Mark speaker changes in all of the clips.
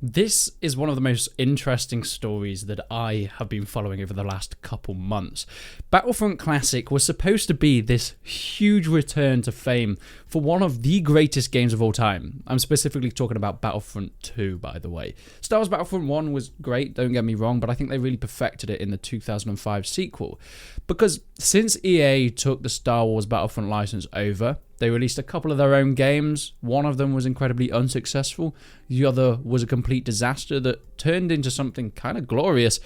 Speaker 1: This is one of the most interesting stories that I have been following over the last couple months. Battlefront Classic was supposed to be this huge return to fame for one of the greatest games of all time. I'm specifically talking about Battlefront 2, by the way. Star Wars Battlefront 1 was great, don't get me wrong, but I think they really perfected it in the 2005 sequel. Because since EA took the Star Wars Battlefront license over, they released a couple of their own games. One of them was incredibly unsuccessful. The other was a complete disaster that turned into something kind of glorious.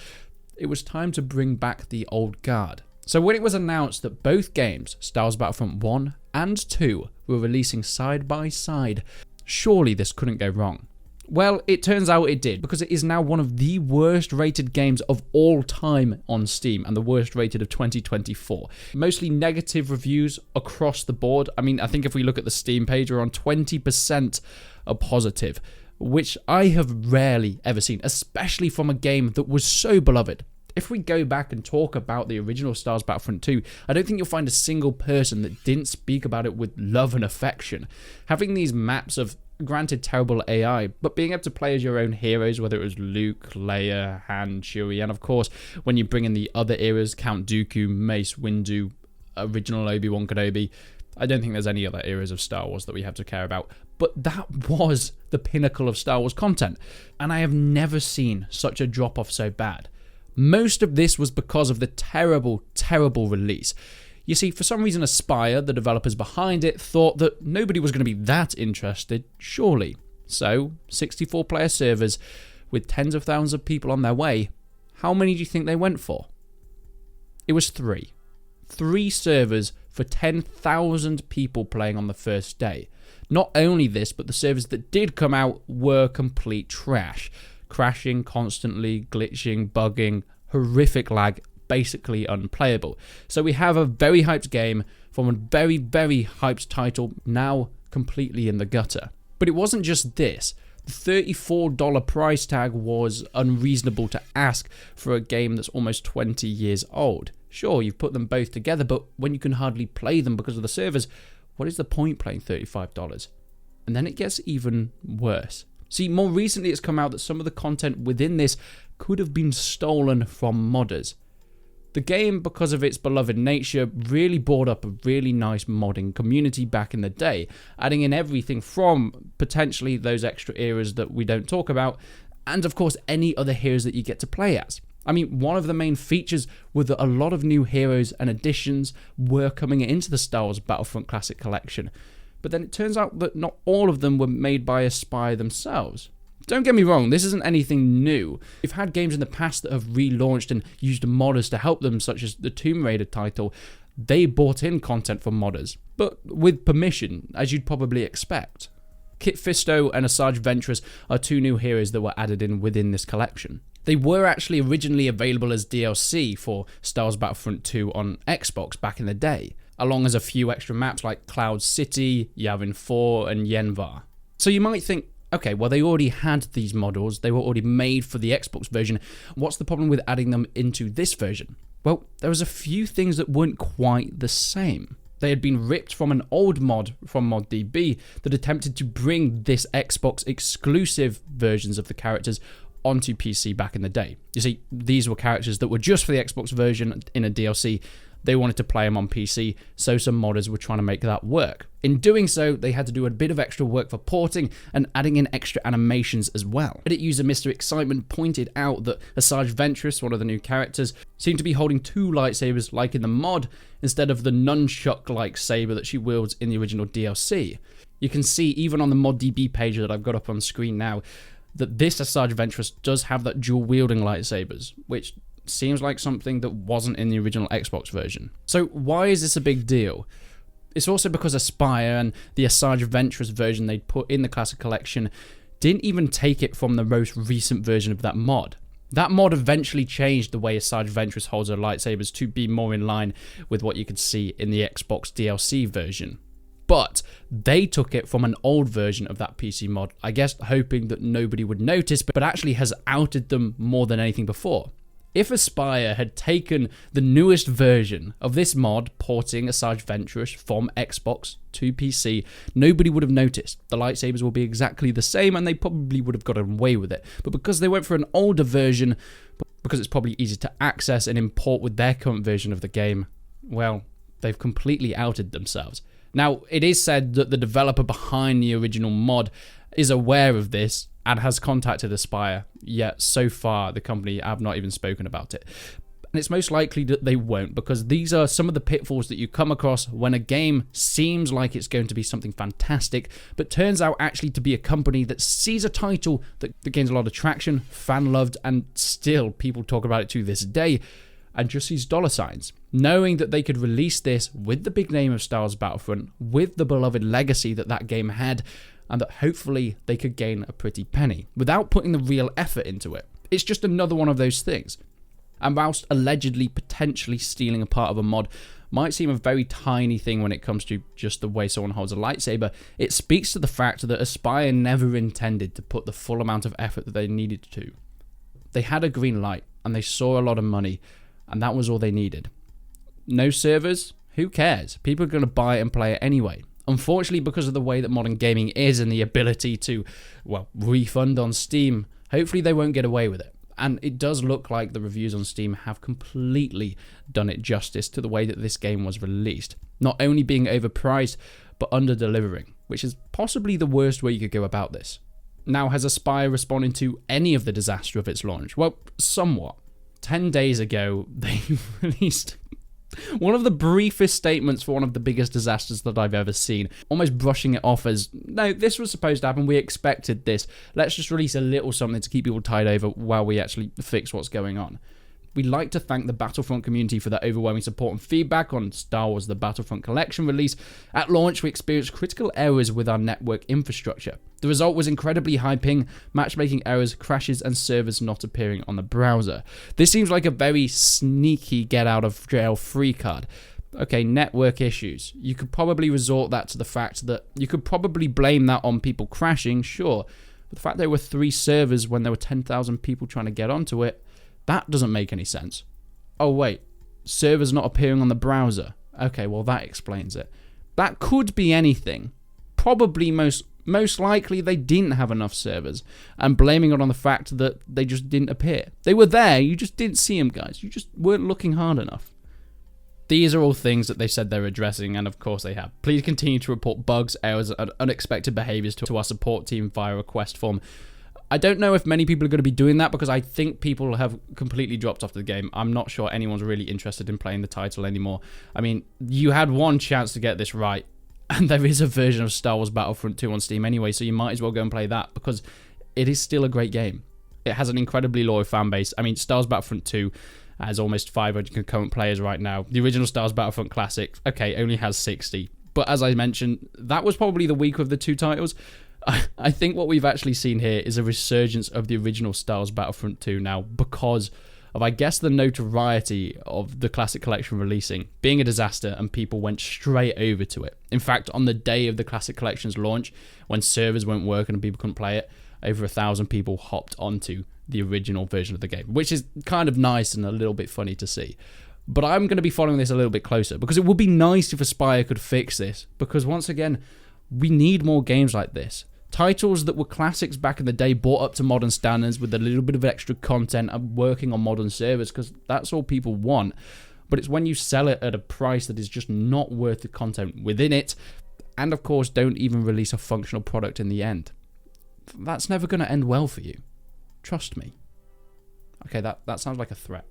Speaker 1: It was time to bring back the old guard. So when it was announced that both games, Star Wars Battlefront 1 and 2, were releasing side by side, surely this couldn't go wrong. Well, it turns out it did, because it is now one of the worst rated games of all time on Steam, and the worst rated of 2024. Mostly negative reviews across the board. I mean, I think if we look at the Steam page, we're on 20% are positive, which I have rarely ever seen, especially from a game that was so beloved. If we go back and talk about the original Star Wars Battlefront 2, I don't think you'll find a single person that didn't speak about it with love and affection. Having these maps of, granted, terrible AI, but being able to play as your own heroes, whether it was Luke, Leia, Han, Chewie, and of course, when you bring in the other eras, Count Dooku, Mace Windu, original Obi-Wan Kenobi, I don't think there's any other eras of Star Wars that we have to care about. But that was the pinnacle of Star Wars content, and I have never seen such a drop-off so bad. Most of this was because of the terrible, terrible release. You see, for some reason Aspyr, the developers behind it, thought that nobody was going to be that interested, surely. So, 64-player servers with tens of thousands of people on their way, how many do you think they went for? It was 3. 3 servers for 10,000 people playing on the first day. Not only this, but the servers that did come out were complete trash. Crashing constantly, glitching, bugging, horrific lag, basically unplayable. So we have a very hyped game from a very, very hyped title now completely in the gutter. But it wasn't just this. The $34 price tag was unreasonable to ask for a game that's almost 20 years old. Sure, you've put them both together, but when you can hardly play them because of the servers, what is the point playing $35? And then it gets even worse. See, more recently it's come out that some of the content within this could have been stolen from modders. The game, because of its beloved nature, really brought up a really nice modding community back in the day, adding in everything from potentially those extra eras that we don't talk about, and of course any other heroes that you get to play as. I mean, one of the main features was that a lot of new heroes and additions were coming into the Star Wars Battlefront Classic Collection. But then it turns out that not all of them were made by Aspyr themselves. Don't get me wrong, this isn't anything new. We've had games in the past that have relaunched and used modders to help them, such as the Tomb Raider title. They bought in content from modders, but with permission, as you'd probably expect. Kit Fisto and Asajj Ventress are 2 new heroes that were added in within this collection. They were actually originally available as DLC for Star Wars Battlefront 2 on Xbox back in the day, along as a few extra maps like Cloud City, Yavin 4, and Yenvar. So you might think, okay, well they already had these models, they were already made for the Xbox version, what's the problem with adding them into this version? Well, there was a few things that weren't quite the same. They had been ripped from an old mod from ModDB that attempted to bring this Xbox exclusive versions of the characters onto PC back in the day. You see, these were characters that were just for the Xbox version in a DLC. They wanted to play them on PC, so some modders were trying to make that work. In doing so, they had to do a bit of extra work for porting and adding in extra animations as well. Reddit user Mr. Excitement pointed out that Asajj Ventress, one of the new characters, seemed to be holding 2 lightsabers like in the mod, instead of the nunchuck-like saber that she wields in the original DLC. You can see, even on the ModDB page that I've got up on screen now, that this Asajj Ventress does have that dual-wielding lightsabers, which seems like something that wasn't in the original Xbox version. So why is this a big deal? It's also because Aspyr and the Asajj Ventress version they'd put in the Classic Collection didn't even take it from the most recent version of that mod. That mod eventually changed the way Asajj Ventress holds her lightsabers to be more in line with what you could see in the Xbox DLC version. But they took it from an old version of that PC mod, I guess hoping that nobody would notice, but actually has outed them more than anything before. If Aspyr had taken the newest version of this mod, porting Asajj Ventress from Xbox to PC, nobody would have noticed. The lightsabers will be exactly the same, and they probably would have gotten away with it. But because they went for an older version, because it's probably easy to access and import with their current version of the game, well, they've completely outed themselves. Now, it is said that the developer behind the original mod is aware of this and has contacted Aspyr, yet so far the company have not even spoken about it. And it's most likely that they won't, because these are some of the pitfalls that you come across when a game seems like it's going to be something fantastic, but turns out actually to be a company that sees a title that gains a lot of traction, fan-loved, and still people talk about it to this day, and just sees dollar signs, knowing that they could release this with the big name of Star Wars Battlefront, with the beloved legacy that that game had, and that hopefully they could gain a pretty penny without putting the real effort into it. It's just another one of those things. And whilst allegedly potentially stealing a part of a mod might seem a very tiny thing when it comes to just the way someone holds a lightsaber, it speaks to the fact that Aspyr never intended to put the full amount of effort that they needed to. They had a green light and they saw a lot of money, and that was all they needed. No servers? Who cares? People are going to buy it and play it anyway. Unfortunately, because of the way that modern gaming is and the ability to, well, refund on Steam, hopefully they won't get away with it. And it does look like the reviews on Steam have completely done it justice to the way that this game was released. Not only being overpriced, but under-delivering, which is possibly the worst way you could go about this. Now, has Aspyr responded to any of the disaster of its launch? Well, somewhat. 10 days ago, they released one of the briefest statements for one of the biggest disasters that I've ever seen, almost brushing it off as, no, this was supposed to happen, we expected this, let's just release a little something to keep people tied over while we actually fix what's going on. We'd like to thank the Battlefront community for their overwhelming support and feedback on Star Wars The Battlefront Collection release. At launch, we experienced critical errors with our network infrastructure. The result was incredibly high ping, matchmaking errors, crashes, and servers not appearing on the browser. This seems like a very sneaky get-out-of-jail-free card. Okay, network issues. You could probably resort that to the fact that you could probably blame that on people crashing, sure. But the fact there were 3 servers when there were 10,000 people trying to get onto it, that doesn't make any sense. Oh wait, servers not appearing on the browser. Okay, well that explains it. That could be anything. Probably most likely they didn't have enough servers, and blaming it on the fact that they just didn't appear. They were there, you just didn't see them, guys. You just weren't looking hard enough. These are all things that they said they're addressing, and of course they have. Please continue to report bugs, errors, and unexpected behaviors to our support team via request form. I don't know if many people are going to be doing that because I think people have completely dropped off the game. I'm not sure anyone's really interested in playing the title anymore. I mean, you had one chance to get this right, and there is a version of Star Wars Battlefront 2 on Steam anyway, so you might as well go and play that because it is still a great game. It has an incredibly loyal fan base. I mean, Star Wars Battlefront 2 has almost 500 concurrent players right now. The original Star Wars Battlefront Classic, okay, only has 60. But as I mentioned, that was probably the weaker of the 2 titles. I think what we've actually seen here is a resurgence of the original Star Wars Battlefront 2 now because of, I guess, the notoriety of the Classic Collection releasing, being a disaster, and people went straight over to it. In fact, on the day of the Classic Collection's launch, when servers weren't working and people couldn't play it, over 1,000 people hopped onto the original version of the game, which is kind of nice and a little bit funny to see. But I'm going to be following this a little bit closer because it would be nice if Aspyr could fix this, because once again, we need more games like this. Titles that were classics back in the day brought up to modern standards with a little bit of extra content and working on modern servers because that's all people want. But it's when you sell it at a price that is just not worth the content within it, and of course don't even release a functional product in the end. That's never going to end well for you. Trust me. Okay, that sounds like a threat.